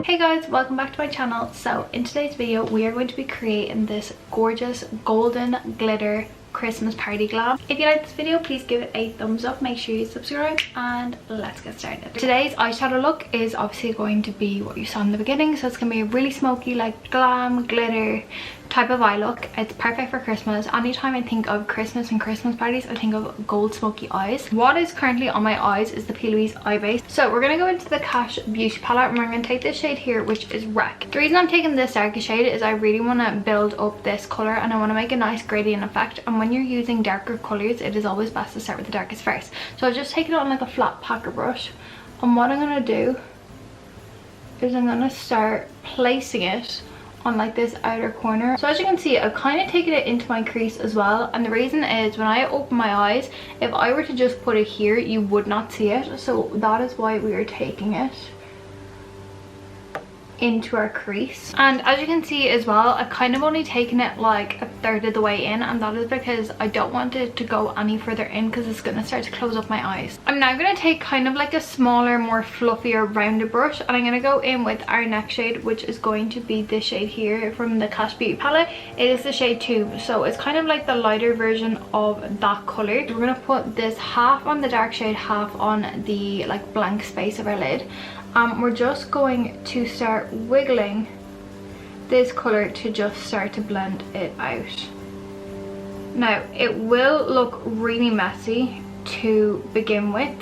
Hey guys, welcome back to my channel. So in today's video we are going to be creating this gorgeous golden glitter Christmas party glam. If you like this video, please give it a thumbs up, make sure you subscribe, and let's get started. Today's eyeshadow look is obviously going to be what you saw in the beginning, so it's going to be a really smoky, like glam glitter type of eye look. It's perfect for Christmas. Anytime I think of Christmas and Christmas parties, I think of gold smoky eyes. What is currently on my eyes is the P. Louise eye base. So we're going to go into the Cash Beauty palette and we're going to take this shade here, which is Wreck. The reason I'm taking this darker shade is I really want to build up this color and I want to make a nice gradient effect, and when you're using darker colors it is always best to start with the darkest first. So I'll just take it on like a flat packer brush, and what I'm going to do is I'm going to start placing it on like this outer corner. So as you can see, I've kind of taken it into my crease as well, and the reason is when I open my eyes, if I were to just put it here you would not see it, so that is why we are taking it into our crease. And as you can see as well, I've kind of only taken it like a third of the way in, and that is because I don't want it to go any further in because it's going to start to close up my eyes. I'm now going to take kind of like a smaller, more fluffier, rounded brush, and I'm going to go in with our next shade, which is going to be this shade here from the Cash Beauty palette. It is the shade 2, so it's kind of like the lighter version of that color. We're going to put this half on the dark shade, half on the like blank space of our lid. We're just going to start wiggling this color to just start to blend it out. Now it will look really messy to begin with,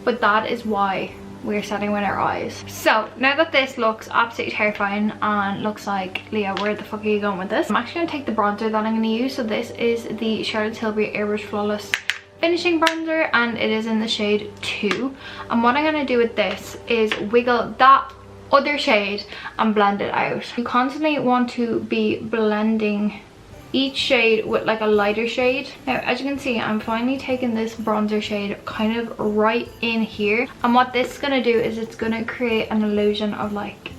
but that is why we're starting with our eyes. So now that this looks absolutely terrifying and looks like, Leah, where the fuck are you going with this? I'm actually going to take the bronzer that I'm going to use. So this is the Charlotte Tilbury Airbrush Flawless finishing bronzer, and it is in the shade 2. And what I'm going to do with this is wiggle that other shade and blend it out. You constantly want to be blending each shade with like a lighter shade. Now as you can see, I'm finally taking this bronzer shade kind of right in here, and what this is going to do is it's going to create an illusion of like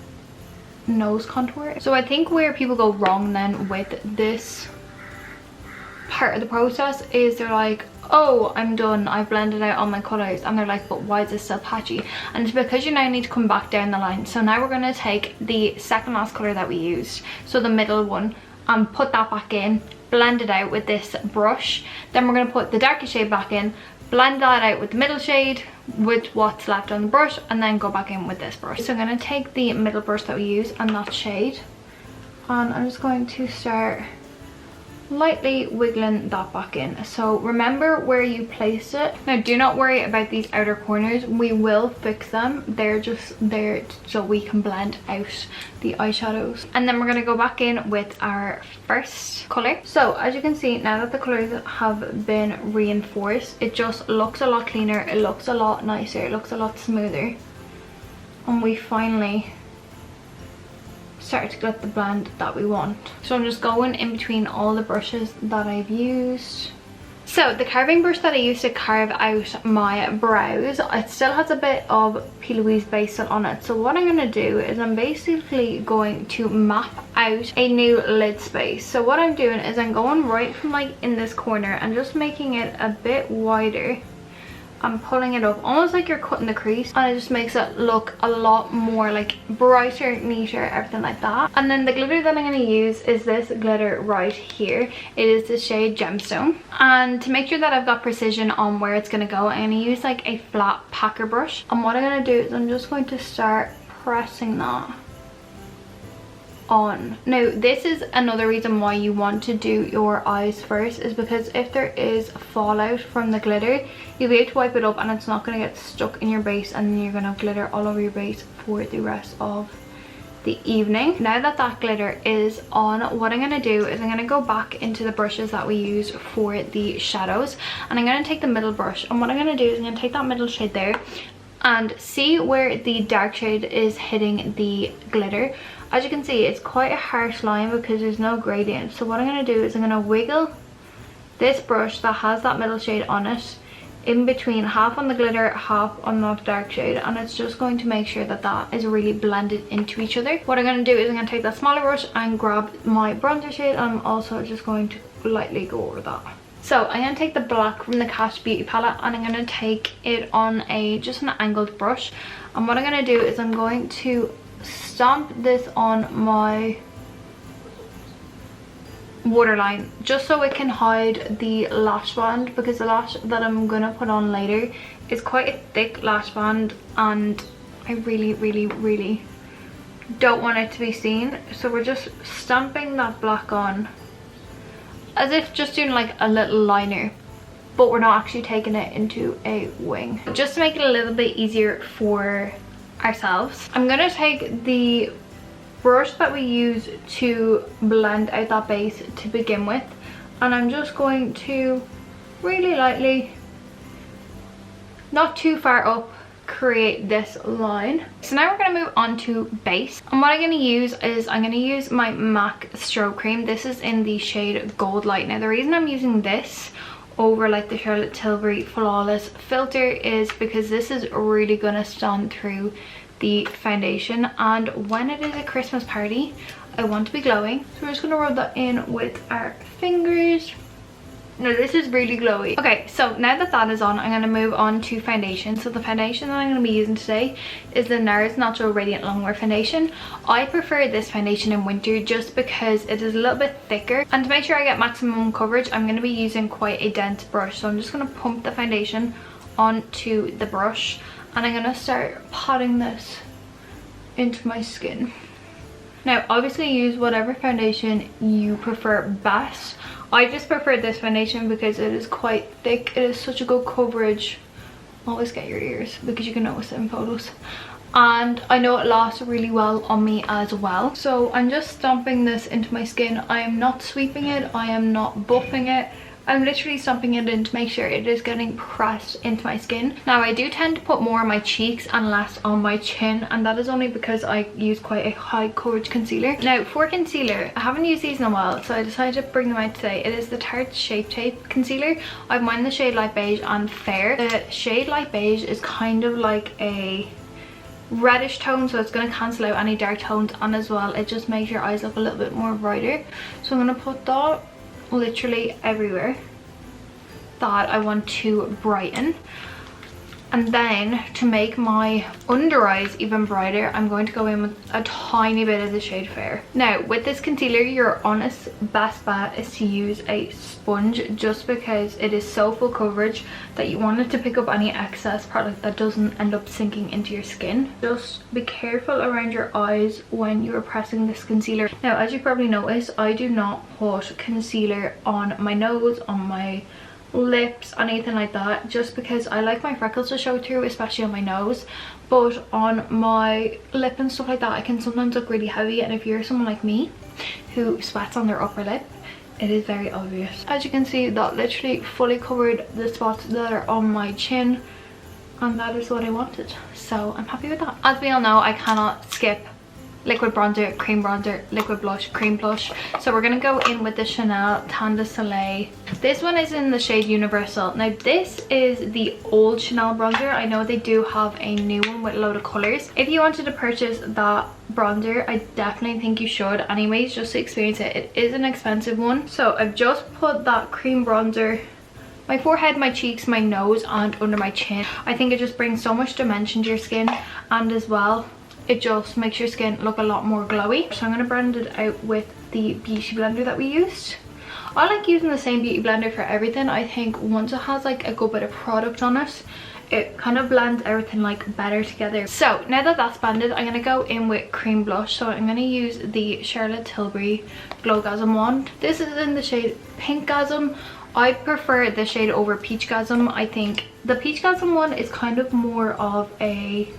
nose contour. So I think where people go wrong then with this part of the process is they're like, oh, I'm done, I've blended out all my colors, and they're like, but why is this still patchy? And it's because you now need to come back down the line. So now we're going to take the second last color that we used, so the middle one, and put that back in, blend it out with this brush. Then we're going to put the darker shade back in, blend that out with the middle shade with what's left on the brush, and then go back in with this brush. So I'm going to take the middle brush that we used and that shade, and I'm just going to start lightly wiggling that back in. So remember where you placed it. Now do not worry about these outer corners, we will fix them. They're just there so we can blend out the eyeshadows. And then we're going to go back in with our first color. So as you can see, now that the colors have been reinforced, it just looks a lot cleaner, it looks a lot nicer, it looks a lot smoother, and we finally start to get the blend that we want. So I'm just going in between all the brushes that I've used. So the carving brush that I used to carve out my brows, it still has a bit of P. Louise base still on it. So what I'm going to do is I'm basically going to map out a new lid space. So what I'm doing is I'm going right from like in this corner and just making it a bit wider. I'm pulling it up almost like you're cutting the crease, and it just makes it look a lot more like brighter, neater, everything like that. And then the glitter that I'm going to use is this glitter right here. It is the shade Gemstone, and to make sure that I've got precision on where it's going to go, I'm going to use like a flat packer brush, and what I'm going to do is I'm just going to start pressing that on. Now this is another reason why you want to do your eyes first, is because if there is fallout from the glitter, you'll be able to wipe it up and it's not going to get stuck in your base, and then you're going to have glitter all over your base for the rest of the evening. Now that that glitter is on, what I'm going to do is I'm going to go back into the brushes that we use for the shadows, and I'm going to take the middle brush, and what I'm going to do is I'm going to take that middle shade there and see where the dark shade is hitting the glitter. As you can see, it's quite a harsh line because there's no gradient. So what I'm going to do is I'm going to wiggle this brush that has that middle shade on it in between, half on the glitter, half on the dark shade, and it's just going to make sure that that is really blended into each other. What I'm going to do is I'm going to take that smaller brush and grab my bronzer shade, and I'm also just going to lightly go over that. So I'm going to take the black from the Cash Beauty palette, and I'm going to take it on just an angled brush, and what I'm going to do is I'm going to stamp this on my waterline just so it can hide the lash band, because the lash that I'm gonna put on later is quite a thick lash band and I really don't want it to be seen. So we're just stamping that black on as if just doing like a little liner, but we're not actually taking it into a wing, just to make it a little bit easier for ourselves. I'm gonna take the brush that we use to blend out that base to begin with, and I'm just going to really lightly, not too far up, create this line. So now we're going to move on to base, and what I'm going to use is I'm going to use my MAC stroke cream. This is in the shade Gold Light. Now the reason I'm using this over like the Charlotte Tilbury Flawless filter is because this is really going to stand through the foundation, and when it is a Christmas party I want to be glowing. So we're just going to rub that in with our fingers. No, this is really glowy. Okay, so now that that is on, I'm going to move on to foundation. So the foundation that I'm going to be using today is the NARS Natural Radiant Longwear Foundation. I prefer this foundation in winter just because it is a little bit thicker, and to make sure I get maximum coverage I'm going to be using quite a dense brush. So I'm just going to pump the foundation onto the brush, and I'm going to start patting this into my skin. Now obviously use whatever foundation you prefer best. I just prefer this foundation because it is quite thick. It is such a good coverage. Always get your ears because you can notice it in photos. And I know it lasts really well on me as well. So I'm just stomping this into my skin. I am not sweeping it. I am not buffing it. I'm literally stomping it in to make sure it is getting pressed into my skin. Now I do tend to put more on my cheeks and less on my chin, and that is only because I use quite a high coverage concealer. Now for concealer, I haven't used these in a while, so I decided to bring them out today. It is the Tarte Shape Tape concealer. I've mine the shade Light Beige and Fair. The shade Light Beige is kind of like a reddish tone, so it's going to cancel out any dark tones, and as well it just makes your eyes look a little bit more brighter. So I'm going to put that literally everywhere that I want to brighten. And then to make my under eyes even brighter, I'm going to go in with a tiny bit of the shade Fair. Now with this concealer, your honest best bet is to use a sponge, just because it is so full coverage that you want it to pick up any excess product that doesn't end up sinking into your skin. Just be careful around your eyes when you're pressing this concealer. Now as you probably noticed, I do not put concealer on my nose, on my lips, anything like that, just because I like my freckles to show through, especially on my nose. But on my lip and stuff like that, I can sometimes look really heavy, and if you're someone like me who sweats on their upper lip, it is very obvious. As you can see, that literally fully covered the spots that are on my chin, and that is what I wanted, so I'm happy with that. As we all know, I cannot skip liquid bronzer, cream bronzer, liquid blush, cream blush. So we're gonna go in with the Chanel Tan de Soleil. This one is in the shade Universal. Now this is the old Chanel bronzer. I know they do have a new one with a load of colors. If you wanted to purchase that bronzer, I definitely think you should anyways, just to experience it. It is an expensive one. So I've just put that cream bronzer my forehead, my cheeks, my nose, and under my chin. I think it just brings so much dimension to your skin, and as well it just makes your skin look a lot more glowy. So I'm going to blend it out with the beauty blender that we used. I like using the same beauty blender for everything. I think once it has like a good bit of product on it, it kind of blends everything like better together. So now that that's blended, I'm going to go in with cream blush. So I'm going to use the Charlotte Tilbury Glowgasm wand. This is in the shade Pinkgasm. I prefer this shade over Peachgasm. I think the Peachgasm one is kind of more of a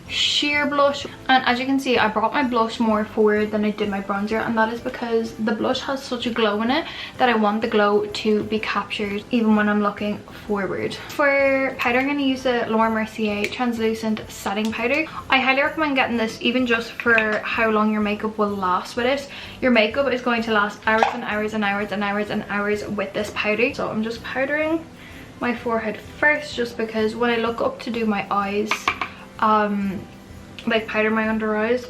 sheer blush, and as you can see, I brought my blush more forward than I did my bronzer, and that is because the blush has such a glow in it that I want the glow to be captured even when I'm looking forward. For powder, I'm going to use the Laura Mercier translucent setting powder. I highly recommend getting this even just for how long your makeup will last with it. Your makeup is going to last hours and hours and hours and hours and hours with this powder. So I'm just powdering my forehead first, just because when I look up to do my eyes, like powder my under eyes,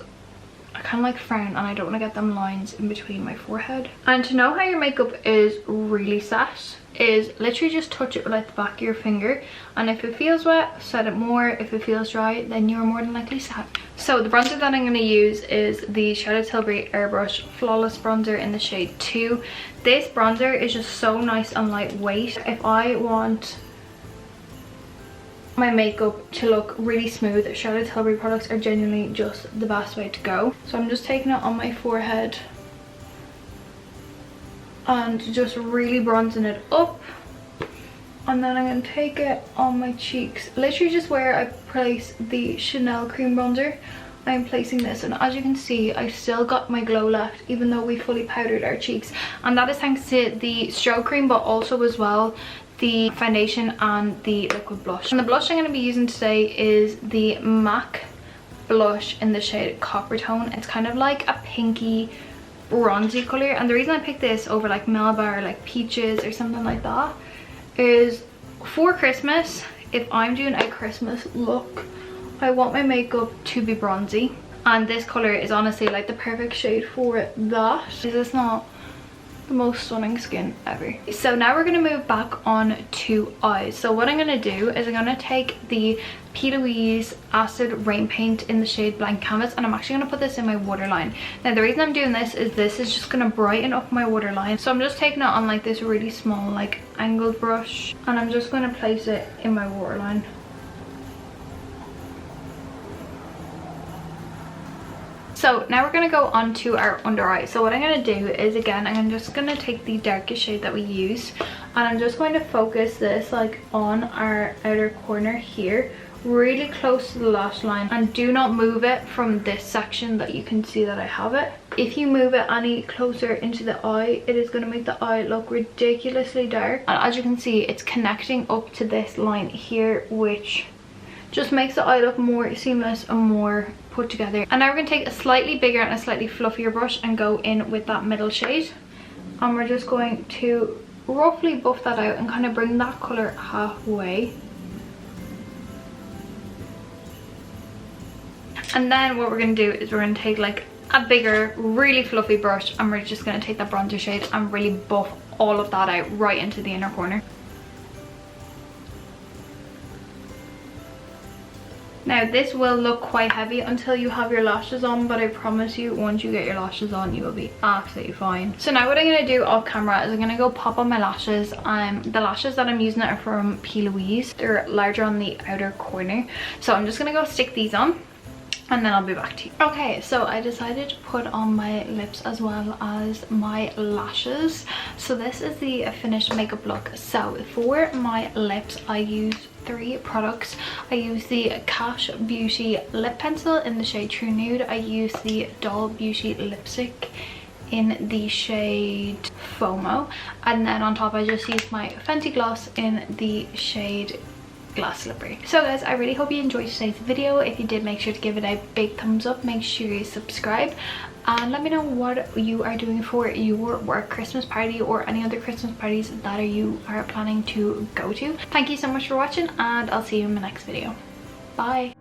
I kind of like frown, and I don't want to get them lines in between my forehead. And to know how your makeup is really set is literally just touch it with like the back of your finger, and if it feels wet, set it more. If it feels dry, then you're more than likely set. So the bronzer that I'm going to use is the Charlotte Tilbury Airbrush Flawless Bronzer in the shade 2. This bronzer is just so nice and lightweight. If I want my makeup to look really smooth, Charlotte Tilbury products are genuinely just the best way to go. So I'm just taking it on my forehead and just really bronzing it up. And then I'm going to take it on my cheeks, literally just where I place the Chanel cream bronzer. I'm placing this, and as you can see, I still got my glow left even though we fully powdered our cheeks, and that is thanks to the stroke cream, but also as well the foundation and the liquid blush. And the blush I'm going to be using today is the MAC blush in the shade Copper Tone. It's kind of like a pinky bronzy color, and the reason I picked this over like Melba or like Peaches or something like that is for Christmas, if I'm doing a Christmas look, I want my makeup to be bronzy, and this color is honestly like the perfect shade for that. It's not the most stunning skin ever. So now we're going to move back on to eyes. So what I'm going to do is I'm going to take the P. Louise Acid Rain Paint in the shade Blank Canvas, and I'm actually going to put this in my waterline. Now the reason I'm doing this is just going to brighten up my waterline. So I'm just taking it on like this really small like angled brush, and I'm just going to place it in my waterline. So now we're going to go on to our under eye. So what I'm going to do is, again, I'm just going to take the darkest shade that we used, and I'm just going to focus this like on our outer corner here, really close to the lash line, and do not move it from this section that you can see that I have it. If you move it any closer into the eye, it is going to make the eye look ridiculously dark, and as you can see, it's connecting up to this line here, which just makes the eye look more seamless and more put together. And now we're going to take a slightly bigger and a slightly fluffier brush and go in with that middle shade, and we're just going to roughly buff that out and kind of bring that color halfway. And then what we're going to do is we're going to take like a bigger, really fluffy brush, and we're just going to take that bronzer shade and really buff all of that out right into the inner corner. Now this will look quite heavy until you have your lashes on, but I promise you once you get your lashes on you will be absolutely fine. So now what I'm going to do off camera is I'm going to go pop on my lashes. The lashes that I'm using are from P. Louise. They're larger on the outer corner. So I'm just going to go stick these on, and then I'll be back to you. Okay, so I decided to put on my lips as well as my lashes. So this is the finished makeup look. So for my lips I used 3 products. I used the Cash Beauty lip pencil in the shade True Nude. I used the Doll Beauty lipstick in the shade FOMO, and then on top I just used my Fenty gloss in the shade Glass Slippery. So guys, I really hope you enjoyed today's video. If you did, make sure to give it a big thumbs up, make sure you subscribe, and let me know what you are doing for your work Christmas party or any other Christmas parties that you are planning to go to. Thank you so much for watching, and I'll see you in my next video. Bye.